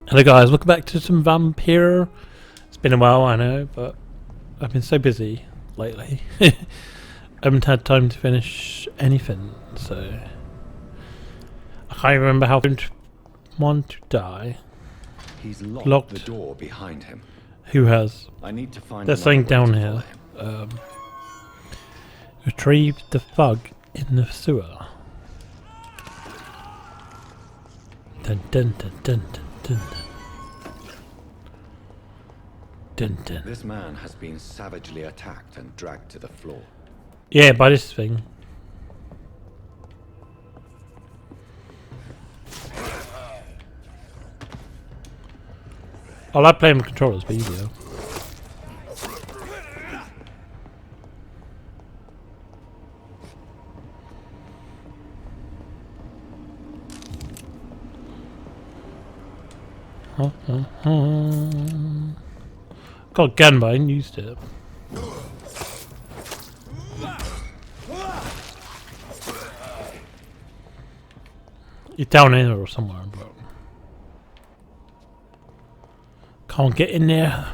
Hello guys, welcome back to some Vampyr. It's been a while, I know, but I've been so busy lately. I haven't had time to finish anything, so I can't remember how to want to die. He's locked the door behind him. Who has? I need to find. There's something down here. Retrieve the thug in the sewer. Dun dun dun dun dun dun. Dun dun. This man has been savagely attacked and dragged to the floor. Yeah, by this thing. I like playing with controllers, but easier. Got a gun, but I ain't used it. You're down here or somewhere, bro. Can't get in there.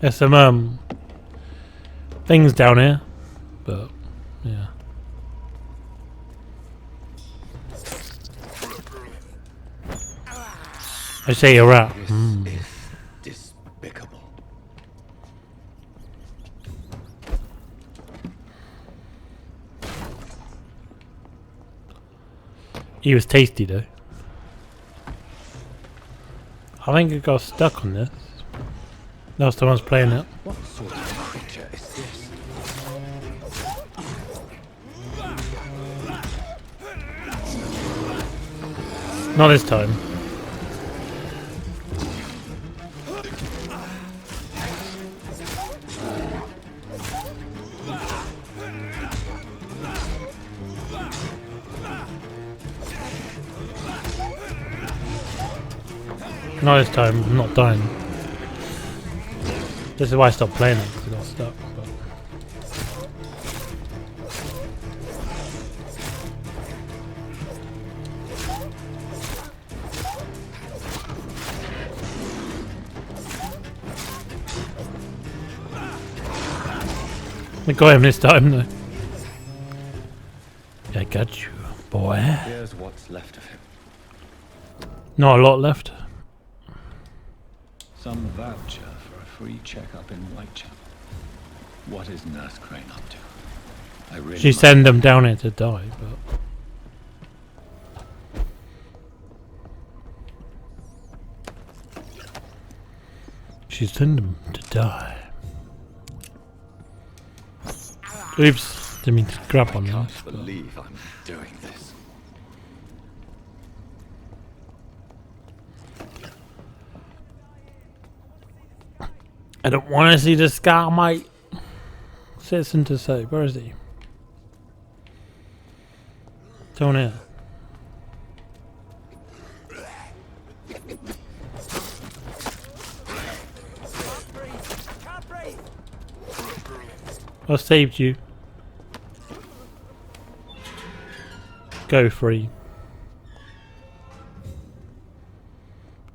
There's some things down here, but yeah. I say you're out. This is despicable. He was tasty though. I think it got stuck on this. Last time I was playing it. What sort of creature is this? Not this time. Not this time, I'm not dying. This is why I stopped playing it, because I got stuck. I got him this time though. I got you, boy. Here's what's left of him. Not a lot left. Some voucher for a free checkup in Whitechapel. What is Nurse Crane up to? I really She sent them down here to die, but she sent them to die. Oops, didn't mean to grab on I that. can't believe I'm doing this. I don't want to see the scar, mate. Citizen to say, where is he? Down here. I saved you. Go free.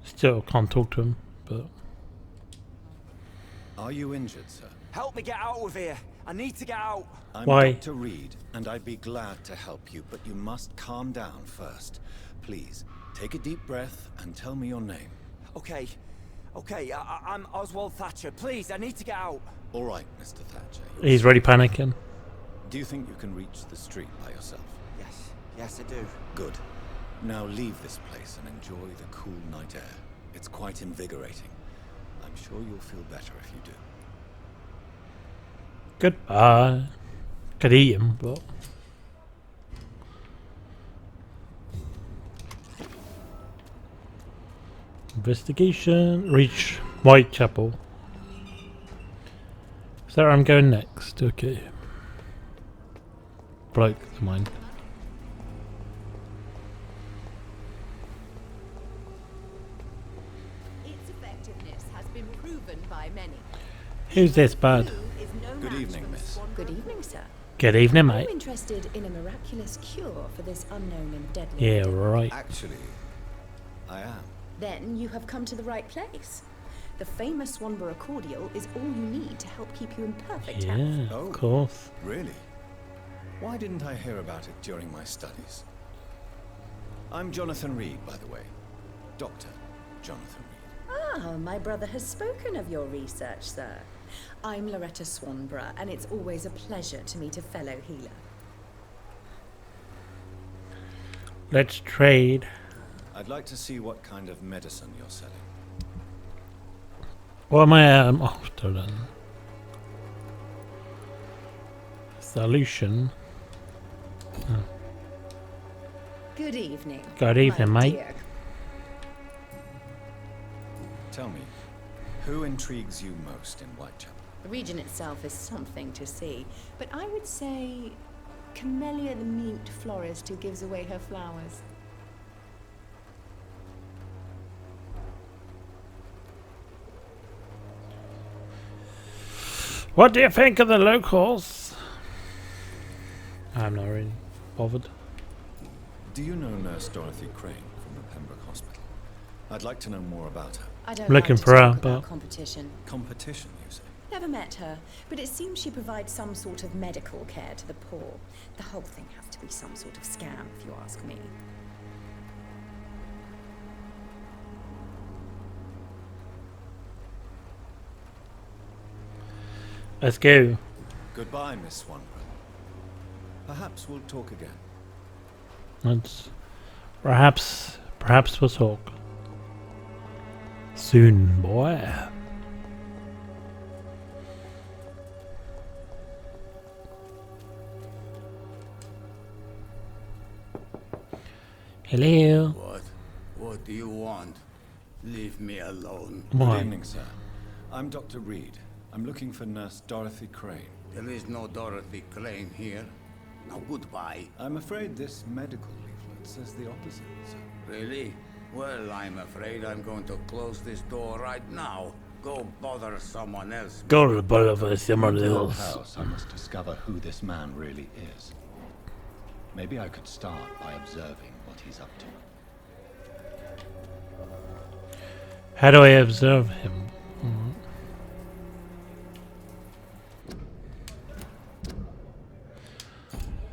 Still can't talk to him, but. Are you injured, sir? Help me get out of here. I need to get out. I'm Why? Dr. Reid, and I'd be glad to help you, but you must calm down first. Please, take a deep breath and tell me your name. Okay. I'm Oswald Thatcher. Please, I need to get out. All right, Mr. Thatcher. He's already panicking. Do you think you can reach the street by yourself? Yes, I do. Good. Now leave this place and enjoy the cool night air. It's quite invigorating. I'm sure you'll feel better if you do. Goodbye. Could eat him, but. Investigation. Reach Whitechapel. Is that where I'm going next? Okay. Bloke, mine. Its effectiveness has been proven by many. Who's this bad? Who is no Good evening, miss. Good evening, sir. Good evening, I'm mate. interested in a miraculous cure for this unknown and deadly. Yeah, right. Actually, I am. Then you have come to the right place. The famous Swanborough cordial is all you need to help keep you in perfect health. Yeah, Oh. of course. Really? Why didn't I hear about it during my studies? I'm Jonathan Reid, by the way. Dr. Jonathan Reid. Ah, my brother has spoken of your research, sir. I'm Loretta Swanborough, and it's always a pleasure to meet a fellow healer. Let's trade. I'd like to see what kind of medicine you're selling. What am I after then? Solution. Good evening. Good evening, my mate. dear. Tell me, who intrigues you most in Whitechapel? The region itself is something to see, but I would say Camellia the mute florist who gives away her flowers. What do you think of the locals? I'm not really bothered. Do you know Nurse Dorothy Crane from the Pembroke Hospital? I'd like to know more about her. I don't Looking like to for her, talk about but- competition. Competition, you say? Never met her, but it seems she provides some sort of medical care to the poor. The whole thing has to be some sort of scam, if you ask me. Let's go. Goodbye, Miss Swanborough. Perhaps we'll talk again. Let's perhaps we'll talk soon, boy. Hello. What? What do you want? Leave me alone. Good Why? evening, sir. I'm Dr. Reid. I'm looking for Nurse Dorothy Crane. There is no Dorothy Crane here. Now goodbye. I'm afraid this medical leaflet says the opposite, sir. Really? Well, I'm afraid I'm going to close this door right now. Go bother someone else. Go to the bottom of someone To our else. house, I must discover who this man really is. Maybe I could start by observing what he's up to. How do I observe him?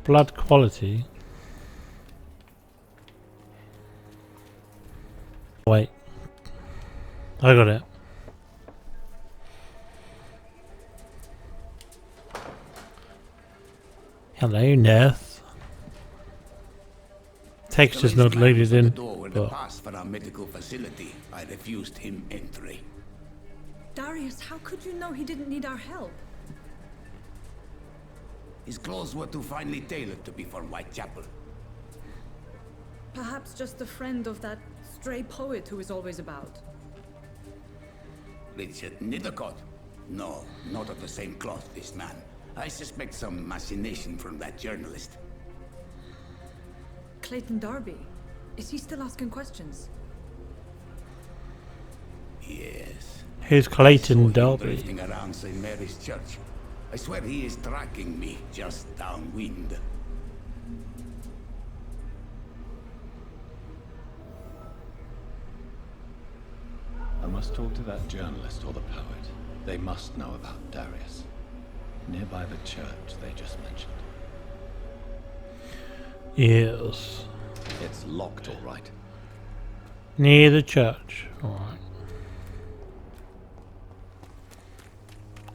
Blood quality. Wait. I got it. Hello, nurse. Text is not loaded in. The door with the But pass for our medical facility. I refused him entry. Darius, how could you know he didn't need our help? His clothes were too finely tailored to be for Whitechapel. Perhaps just a friend of that stray poet who is always about. Richard Nethercott? No, not of the same cloth, this man. I suspect some machination from that journalist. Clayton Darby. Is he still asking questions? Yes. who's Saw Clayton him Darby? drifting around St. Mary's Church. I swear he is tracking me just downwind. I must talk to that journalist or the poet. They must know about Darius. Nearby the church they just mentioned. Yes. It's locked, all right. Near the church. Alright.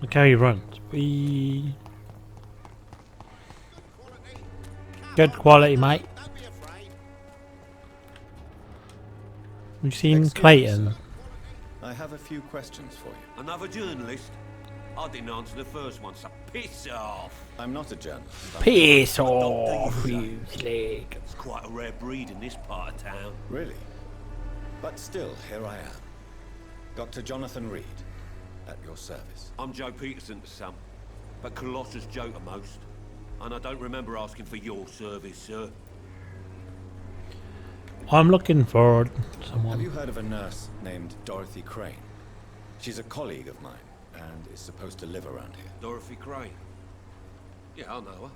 Look how he runs. Wee. Good quality, mate. We've seen Excuse me, Clayton. sir. I have a few questions for you. Another journalist? I didn't answer the first one, so piss off. I'm not a journalist. I'm- Piss What off, doctor you you slag. It's quite a rare breed in this part of town. Really? But still, here I am. Dr. Jonathan Reid, at your service. I'm Joe Peterson to some, but Colossus Joe to most. And I don't remember asking for your service, sir. I'm looking for Have someone. you heard of a nurse named Dorothy Crane? She's a colleague of mine, and is supposed to live around here. Dorothy Crane. Yeah, I know her.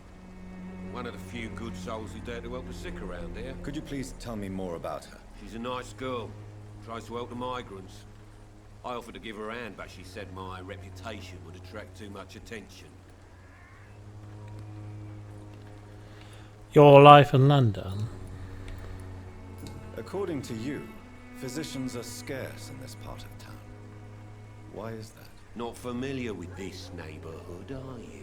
One of the few good souls who dare to help the sick around here. Could you please tell me more about her? She's a nice girl. Tries to help the migrants. I offered to give her a hand, but she said my reputation would attract too much attention. Your life in London. According to you, physicians are scarce in this part of town. Why is that? Not familiar with this neighborhood, are you?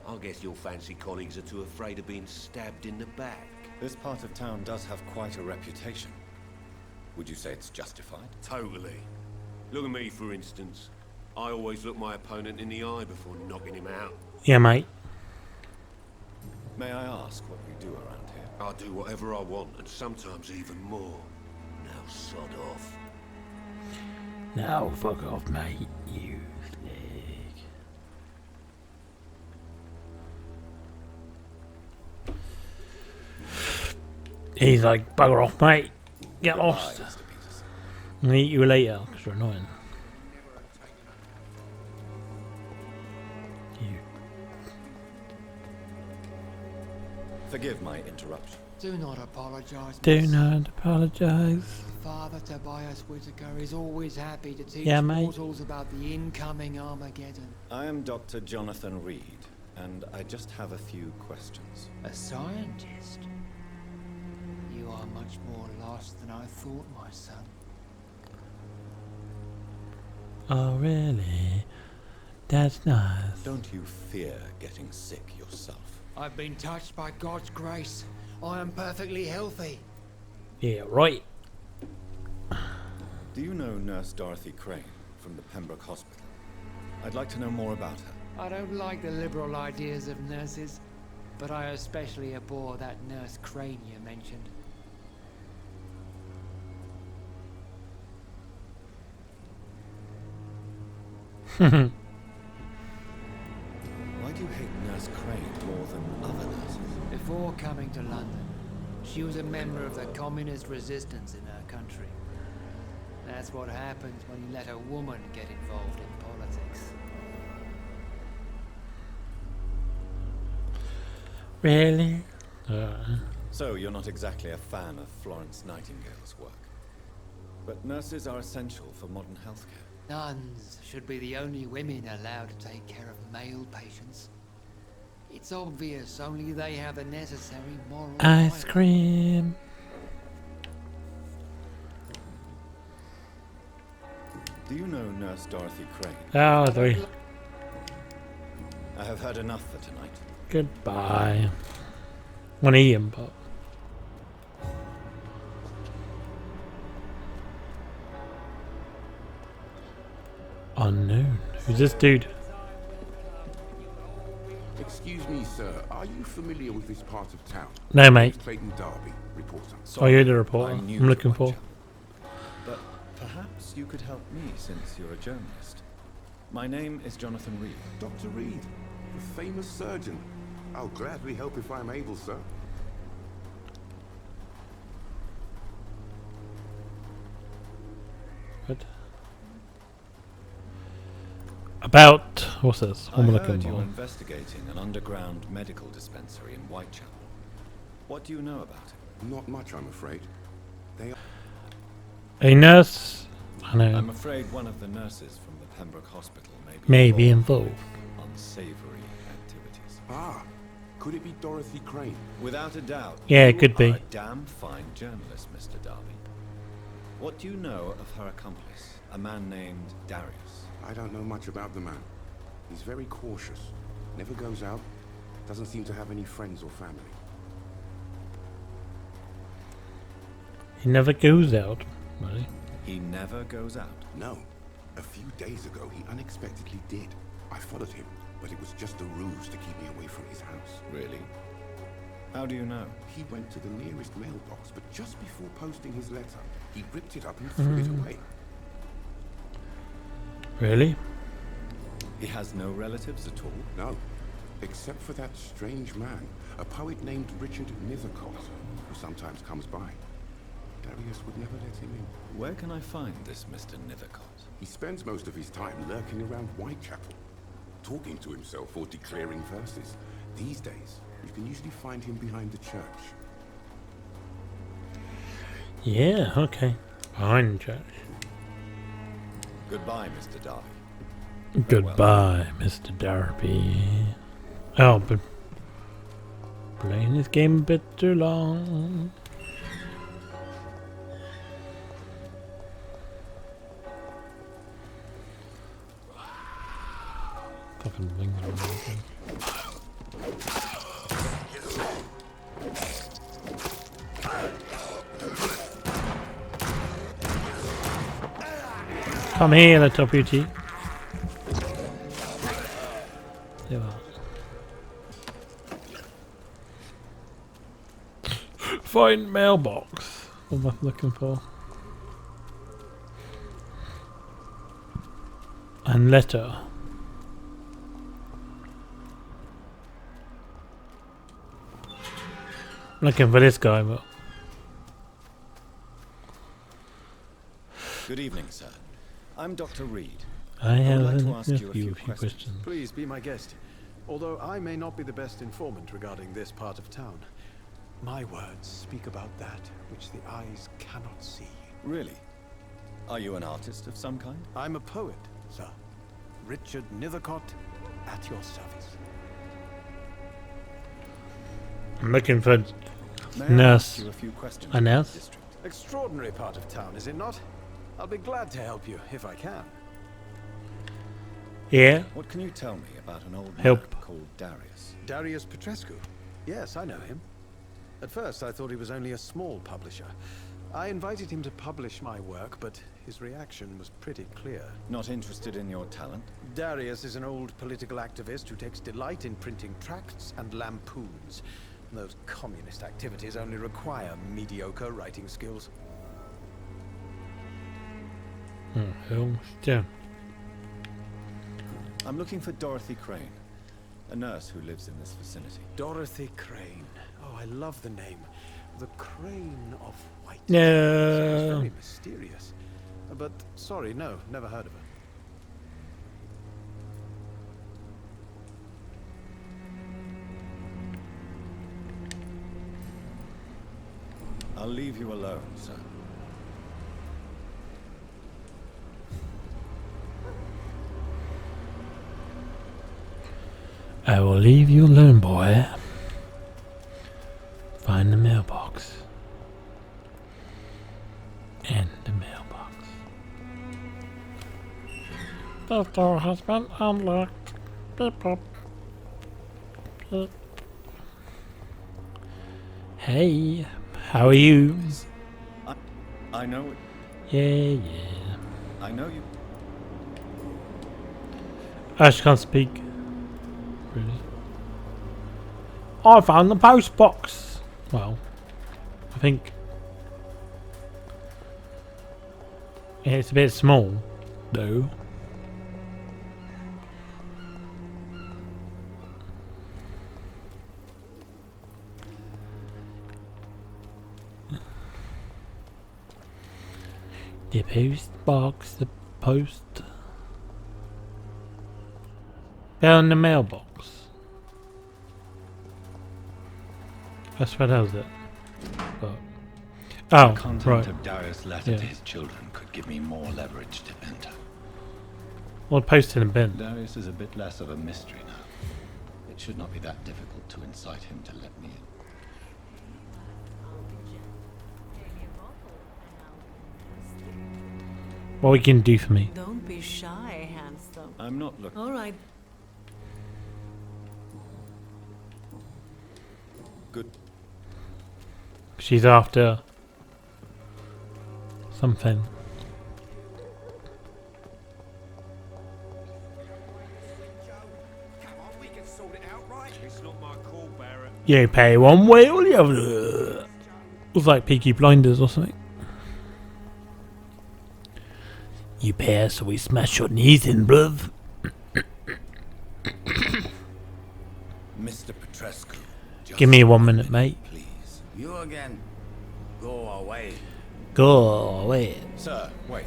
I guess your fancy colleagues are too afraid of being stabbed in the back. This part of town does have quite a reputation. Would you say it's justified? Totally. Look at me, for instance. I always look my opponent in the eye before knocking him out. Yeah, mate. May I ask what you do around here? I do whatever I want, and sometimes even more. Now sod off. Now fuck off, mate. You snake. He's like, bugger off, mate. Get lost. Mr. Peters. I'll eat you later, because you're annoying. You. Forgive my interruption. Do not apologise. Do miss. not apologise. Father Tobias Whitaker is always happy to teach Yeah, mate. mortals about the incoming Armageddon. I am Dr. Jonathan Reid, and I just have a few questions. A scientist? You are much more lost than I thought, my son. Oh, really? That's nice. Don't you fear getting sick yourself? I've been touched by God's grace. I am perfectly healthy. Yeah, right. Do you know Nurse Dorothy Crane from the Pembroke Hospital? I'd like to know more about her. I don't like the liberal ideas of nurses, but I especially abhor that Nurse Crane you mentioned. Why do you hate Nurse Crane more than other nurses? Before coming to London, she was a member of the communist resistance in her country. That's what happens when you let a woman get involved in politics. Really? So you're not exactly a fan of Florence Nightingale's work. But nurses are essential for modern healthcare. Nuns should be the only women allowed to take care of male patients. It's obvious only they have the necessary moral Ice fiber. cream. Do you know Nurse Dorothy Crane? Oh, three. I have heard enough for tonight. Goodbye. Want to eat him, but. Unknown. Who's this dude? Excuse me, sir. Are you familiar with this part of town? No, mate. Clayton Darby, reporter. Oh, you're the reporter. I'm new I'm to looking for. Whitechapel. But perhaps you could help me since you're a journalist. My name is Jonathan Reid. Dr. Reid, the famous surgeon. I'll gladly help if I'm able, sir. What? About what's this? I What am I looking heard you're for? investigating an underground medical dispensary in Whitechapel. What do you know about it? Not much, I'm afraid. They are... A nurse. I know. I'm afraid one of the nurses from the Pembroke Hospital May be involved. unsavory activities. Ah, could it be Dorothy Crane? Without a doubt. Yeah, it you could are be. a damn fine journalist, Mr. Darby. What do you know of her accomplice, a man named Darius? I don't know much about the man. He's very cautious. Never goes out. Doesn't seem to have any friends or family. He never goes out. Really? He never goes out. No. A few days ago, he unexpectedly did. I followed him, but it was just a ruse to keep me away from his house. Really? How do you know? He went to the nearest mailbox, but just before posting his letter, he ripped it up and threw it away. Really? He has no relatives at all? No, except for that strange man, a poet named Richard Nethercott, who sometimes comes by. Darius would never let him in. Where can I find this Mr. Nithercott? He spends most of his time lurking around Whitechapel, talking to himself or declaring verses. These days, you can usually find him behind the church. Yeah, okay. Behind the church. Goodbye, Mr. Darby. Goodbye, Mr. Darby. Oh, but playing this game a bit too long. Fucking wings are amazing. Come here, little beauty. There you are. Find mailbox. What am I looking for? And letter. I'm looking for this guy, but Good evening, sir. I'm Dr. Reid. I have would like to a ask you a few few questions. Please be my guest. Although I may not be the best informant regarding this part of town, my words speak about that which the eyes cannot see. Really? Are you an artist of some kind? I'm a poet, sir. Richard Nithercott, at your service. I'm looking for May I nurse. ask you a few questions A about nurse? the district? Extraordinary part of town, is it not? I'll be glad to help you, if I can. Yeah. What can you tell me about an old Help. man called Darius? Darius Petrescu. Yes, I know him. At first, I thought he was only a small publisher. I invited him to publish my work, but his reaction was pretty clear. Not interested in your talent? Darius is an old political activist who takes delight in printing tracts and lampoons. Those communist activities only require mediocre writing skills. Oh, hell, yeah. I'm looking for Dorothy Crane, a nurse who lives in this vicinity. Dorothy Crane. Oh, I love the name. The Crane of White. No. Sounds very mysterious. But sorry, no, never heard of her. I'll leave you alone, sir. I will leave you alone, boy. Find the mailbox. And the mailbox. The door has been unlocked. Beep, beep. Beep. Hey, how are you? I know it. Yeah. I know you. Ash can't speak. Really? I found the post box. Well, I think it's a bit small, though. The post box, the post. Found the mailbox. That's what else it. But, oh, The content right. of Darius' letter to his children could give me more leverage to enter. Well, post in a bin. Darius is a bit less of a mystery now. It should not be that difficult to incite him to let me in. What we can do for me? Don't be shy, handsome. I'm not looking. All right. Good. She's after something. It's not my call, Barrett. You pay one way or the other. It was like Peaky Blinders or something. You pay us, so we smash your knees in, bruv. Mr. Petrescu. Give me 1 minute, mate. Please. You again. Go away. Go away. Sir, wait.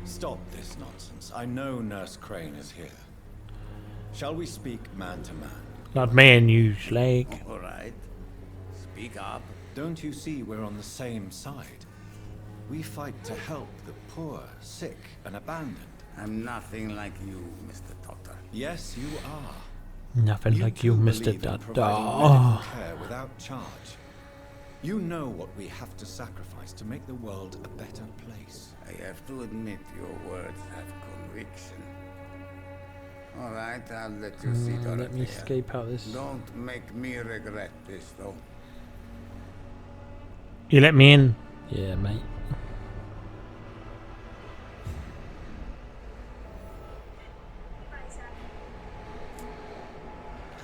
Stop this nonsense. I know Nurse Crane is here. Shall we speak man to man? Not man, you slag. All right. Speak up. Don't you see we're on the same side? We fight to help the poor, sick, and abandoned. I'm nothing like you, Mr. Doctor. Yes, you are. Nothing like you, too Mr. believe in Doctor. providing medical care without charge. You know what we have to sacrifice to make the world a better place. I have to admit your words have conviction. All right, I'll let you see, Dorothea. Let me escape out this. Don't make me regret this, though. You let me in? Yeah, mate.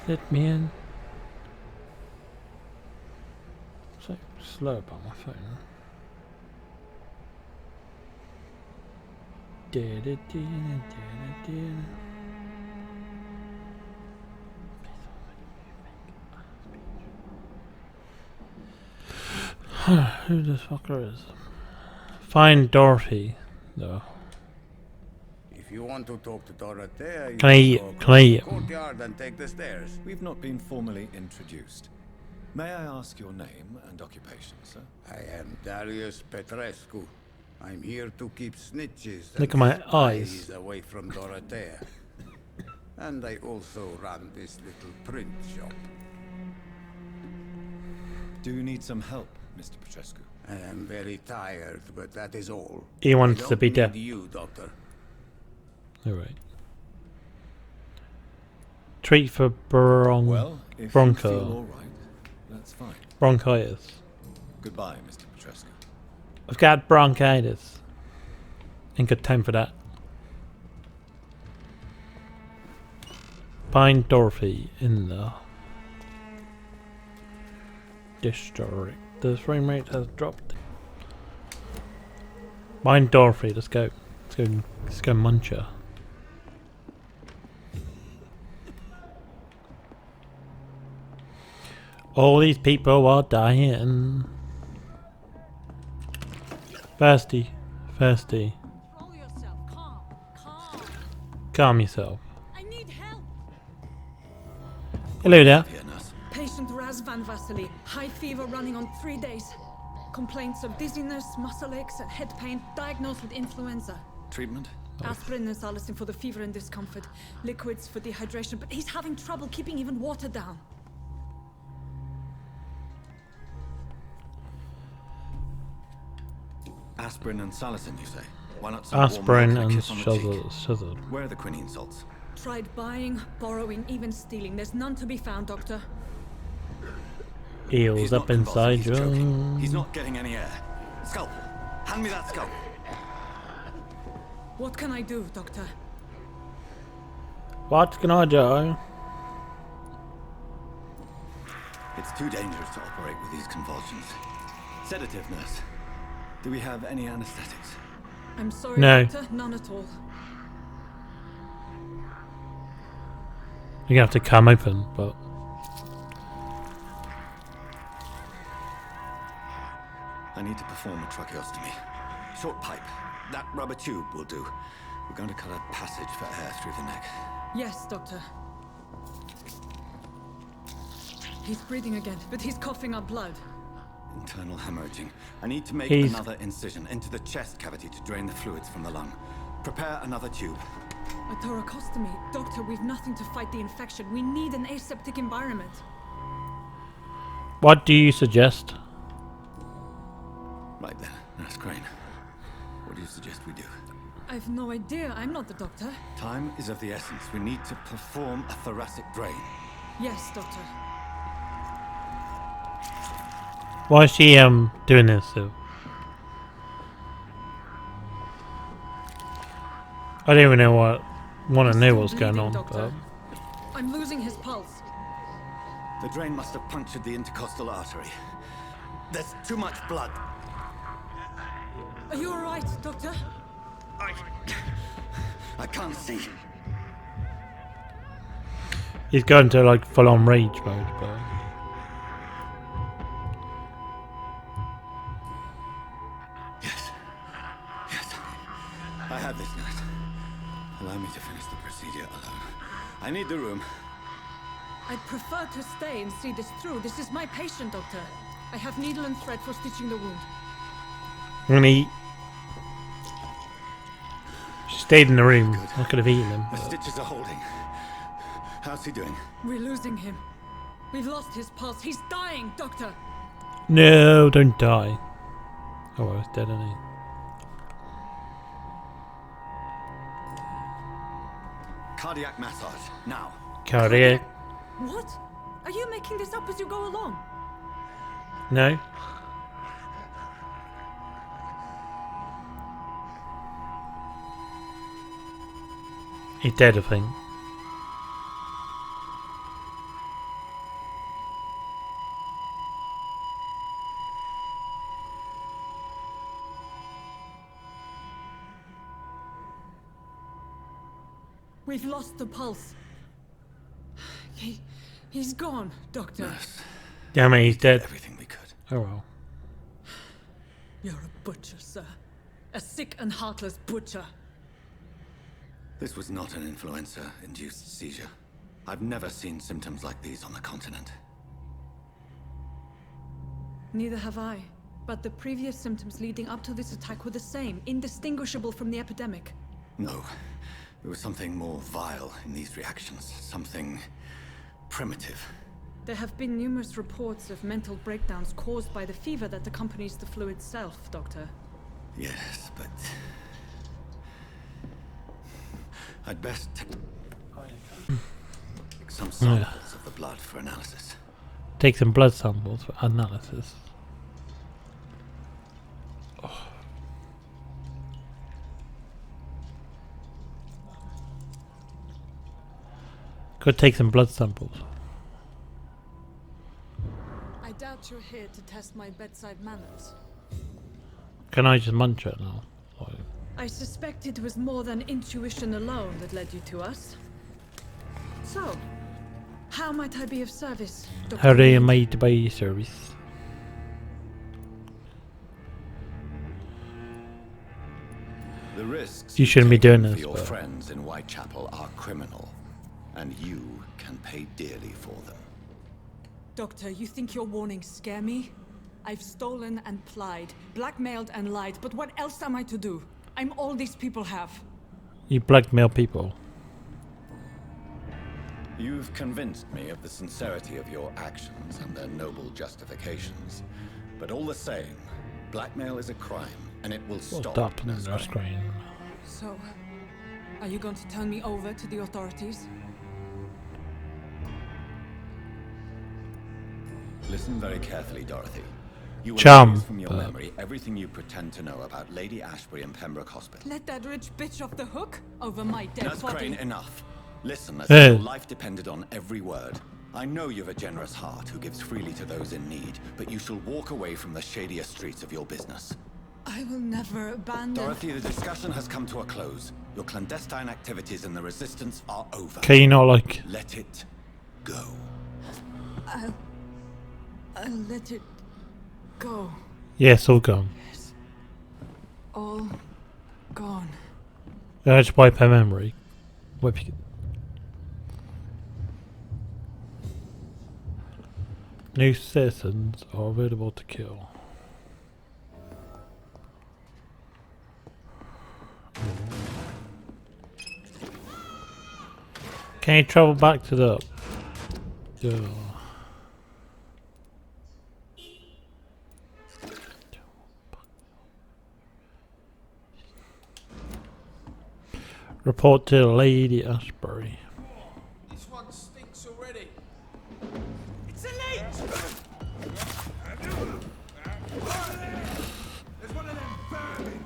Let me in. So slow about my phone. Who the fucker is? Find Dorothy, though. If you want to talk to Dorothea, you Can I go can I to the courtyard and take the stairs. We've not been formally introduced. May I ask your name and occupation, sir? I am Darius Petrescu. I'm here to keep snitches Look and at my spies eyes. away from Dorothea. And I also run this little print shop. Do you need some help, Mr. Petrescu? I am very tired, but that is all. He wants I to be don't dead. need you, Doctor. Alright. Treat for Well, if you feel all right, that's fine. bronchitis. Goodbye, Mr. Petrescu. I've got bronchitis. Ain't got time for that. Find Dorothy in the district. The frame rate has dropped. Find Dorothy. Let's go. Let's go munch her. All these people are dying. Thirsty. Thirsty. Control yourself. Calm. Calm. Calm yourself. I need help. Hello there. Patient Raz Van Vasily. High fever running on 3 days. Complaints of dizziness, muscle aches, and head pain. Diagnosed with influenza. Treatment? Aspirin and salicin for the fever and discomfort. Liquids for dehydration, but he's having trouble keeping even water down. Aspirin and salicin, you say? Why not some Aspirin warm milk and a kiss on the cheek? sugar. Where are the quinine salts? Tried buying, borrowing, even stealing. There's none to be found, Doctor. Eels up inside you. He's not getting any air. Scalpel! Hand me that scalpel! What can I do, Doctor? What can I do? It's too dangerous to operate with these convulsions. Sedative, nurse. Do we have any anesthetics? I'm sorry, No. Doctor. None at all. You're gonna have to come open, but I need to perform a tracheostomy. Short pipe. That rubber tube will do. We're going to cut a passage for air through the neck. Yes, Doctor. He's breathing again, but he's coughing up blood. Internal hemorrhaging. I need to make He's- another incision into the chest cavity to drain the fluids from the lung. Prepare another tube. A thoracostomy. Doctor, we've nothing to fight the infection. We need an aseptic environment. what do you suggest? Right then, Nurse Crane. What do you suggest we do? I've no idea. I'm not the doctor. Time is of the essence. We need to perform a thoracic drain. Yes, Doctor. Why is she doing this? I don't even know want to know what's going on. Doctor. I'm losing his pulse. The drain must have punctured the intercostal artery. There's too much blood. Are you all right, Doctor? I can't see. He's going to like full on rage mode, but have this nurse. Allow me to finish the procedure alone. I need the room. I'd prefer to stay and see this through. This is my patient, Doctor. I have needle and thread for stitching the wound. She stayed in the room. I could have eaten him. The stitches are holding. How's he doing? We're losing him. We've lost his pulse. He's dying, Doctor. No, don't die. Oh, well, he's dead, isn't he? Cardiac massage, now. Cardiac. What? Are you making this up as you go along? No. He's dead, I think. We've lost the pulse. He's gone, Doctor. Nurse. Damn it, he's dead. Everything we could. Oh well. You're a butcher, sir. A sick and heartless butcher. This was not an influenza-induced seizure. I've never seen symptoms like these on the continent. Neither have I. But the previous symptoms leading up to this attack were the same, indistinguishable from the epidemic. No. There was something more vile in these reactions. Something primitive. There have been numerous reports of mental breakdowns caused by the fever that accompanies the flu itself, Doctor. Yes, but... I'd best take some samples of the blood for analysis. Take some blood samples for analysis. Oh. Could take some blood samples. I doubt you're here to test my bedside manners. Can I just munch it now? Like, I suspect it was more than intuition alone that led you to us. So, how might I be of service, Dr. how they Reid? made by service. The risks You shouldn't be doing for this, your but friends in Whitechapel are criminal, and you can pay dearly for them. Doctor, you think your warnings scare me? I've stolen and plied, blackmailed and lied, but what else am I to do? I'm all these people have. you blackmail people. You've convinced me of the sincerity of your actions and their noble justifications. But all the same, blackmail is a crime, and it will stop. Nurse Crane. So, are you going to turn me over to the authorities? Listen very carefully, Dorothy. You will Chum, erase from your memory everything you pretend to know about Lady Ashbury and Pembroke Hospital. Let that rich bitch off the hook over my dead Nurse body. Crane, enough. Listen, as if your life depended on every word. I know you've a generous heart who gives freely to those in need, but you shall walk away from the shadier streets of your business. I will never abandon... Dorothy, the discussion has come to a close. Your clandestine activities in the Resistance are over. Can you not, like... Let it go. I'll let it go. Yes, all gone. Yes. All gone. I just wipe her memory. Wipe you. New citizens are available to kill. Can you travel back to the... Report to Lady Ashbury. This one stinks already. It's elite! There's one of them vermin.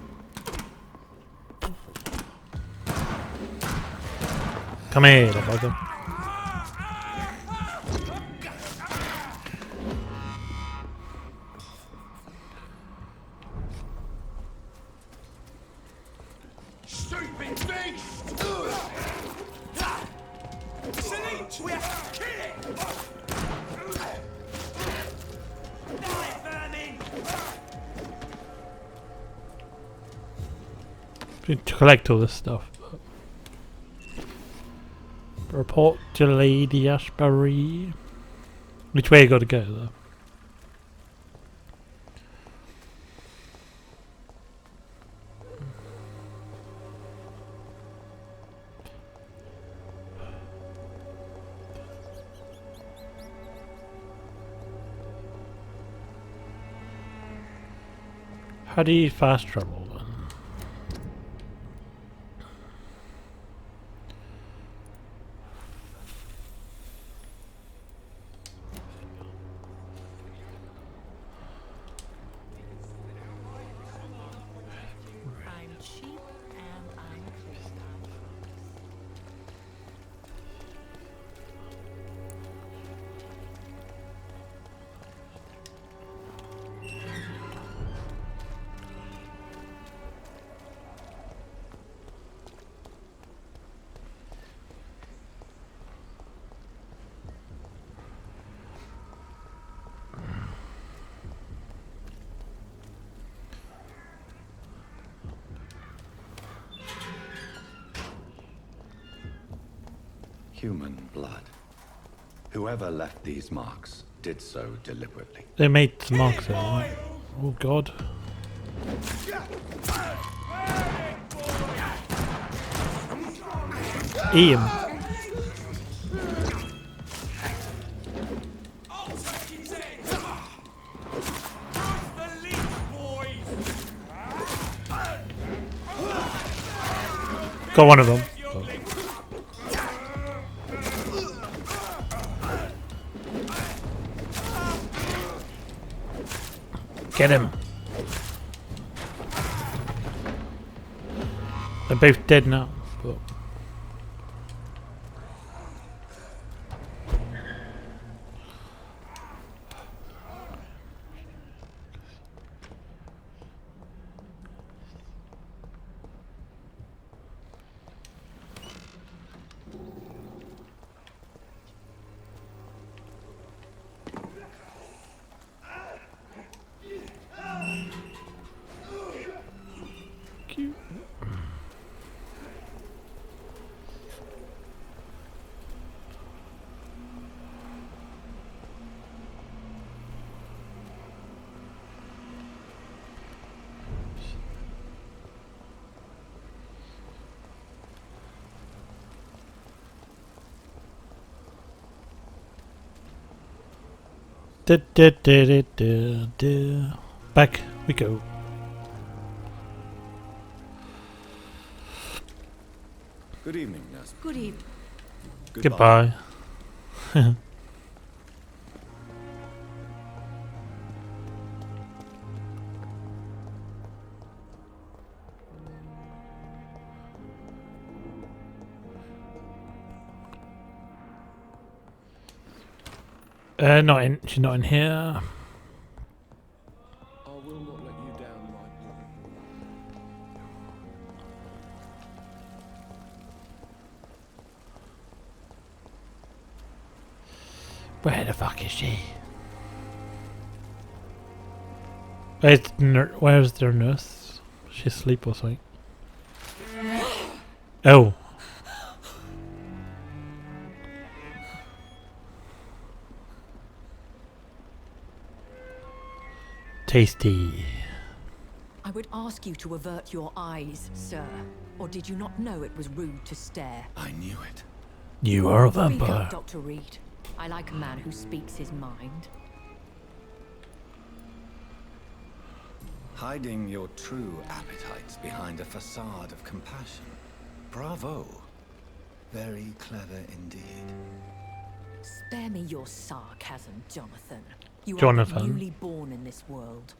Come here, little bugger. Stupid beast! It's elite! We have to kill it! Die, vermin! Need to collect all this stuff. Report to Lady Ashbury. Which way you got to go though? How do you fast travel then? I'm cheap and I'm clean. Human blood. Whoever left these marks did so deliberately. They made some marks there, right? Oh god. Eat him. Got one of them. Get him. They're both dead now. But back we go. Good evening, nurse. Good evening. Goodbye. Not in. She's not in here. I will not let you down, my boy. Where the fuck is she? Where's their nurse? She's asleep or something. Oh. Tasty. I would ask you to avert your eyes, sir. Or did you not know it was rude to stare? I knew it. You are a Speak vampire. up, Dr. Reid. I like a man who speaks his mind. Hiding your true appetites behind a facade of compassion. Bravo. Very clever indeed. Spare me your sarcasm, Jonathan. You Jonathan. are newly born in this world.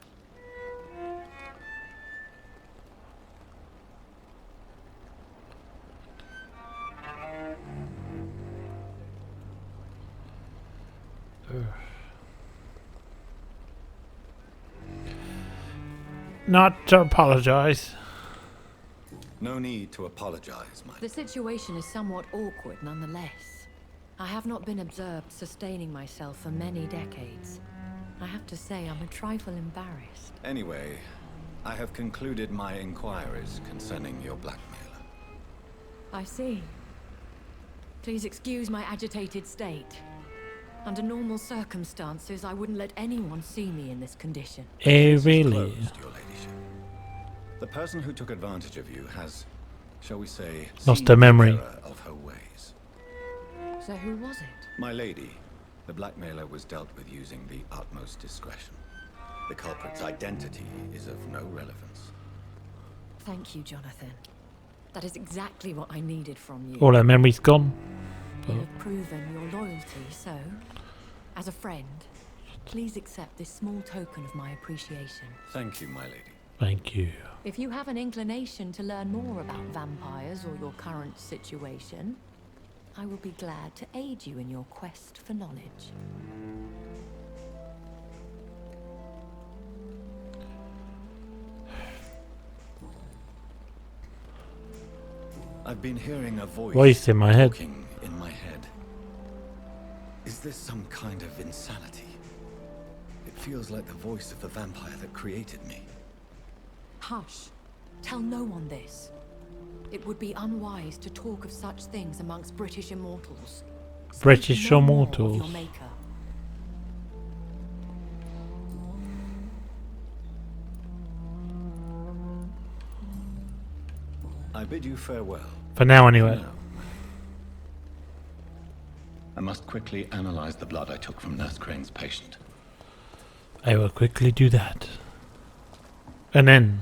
Not to apologize. No need to apologize, my... The situation is somewhat awkward nonetheless. I have not been observed sustaining myself for many decades. I have to say I'm a trifle embarrassed. Anyway, I have concluded my inquiries concerning your blackmailer. I see. Please excuse my agitated state. Under normal circumstances, I wouldn't let anyone see me in this condition. Really? Closed, your ladyship. The person who took advantage of you has, shall we say, Lost seen her memory. the error of her ways. So who was it? My lady, the blackmailer was dealt with using the utmost discretion. The culprit's identity is of no relevance. Thank you, Jonathan. That is exactly what I needed from you. All her memory's gone. You have proven your loyalty, so, as a friend, please accept this small token of my appreciation. Thank you, my lady. Thank you. If you have an inclination to learn more about vampires or your current situation, I will be glad to aid you in your quest for knowledge. I've been hearing a Voice in my head. talking in my head. Is this some kind of insanity? It feels like the voice of the vampire that created me. Hush. Tell no one this. It would be unwise to talk of such things amongst British immortals. British Speak no more of immortals. your maker. I bid you farewell. For now, anyway. For now. I must quickly analyze the blood I took from Nurse Crane's patient. I will quickly do that. And then...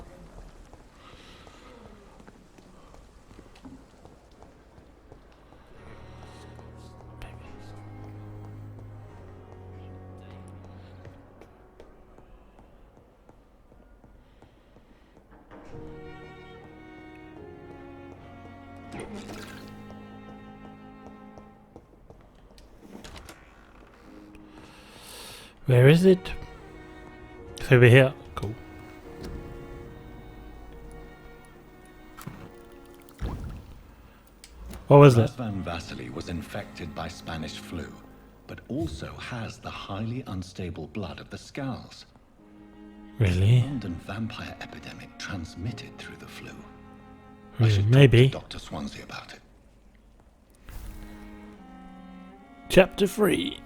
Where is it? It's over here. Cool. What was it? Van Vasily was infected by Spanish flu, but also has the highly unstable blood of the Skulls. Really? The London vampire epidemic transmitted through the flu. Maybe. Talk to Dr. Swansea about it. Chapter 3.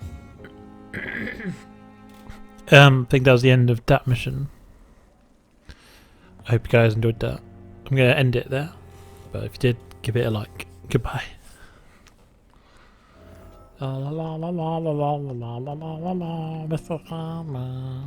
I think that was the end of that mission. I hope you guys enjoyed that. I'm going to end it there. But if you did, give it a like. Goodbye. La la la la la la la la la la la la la.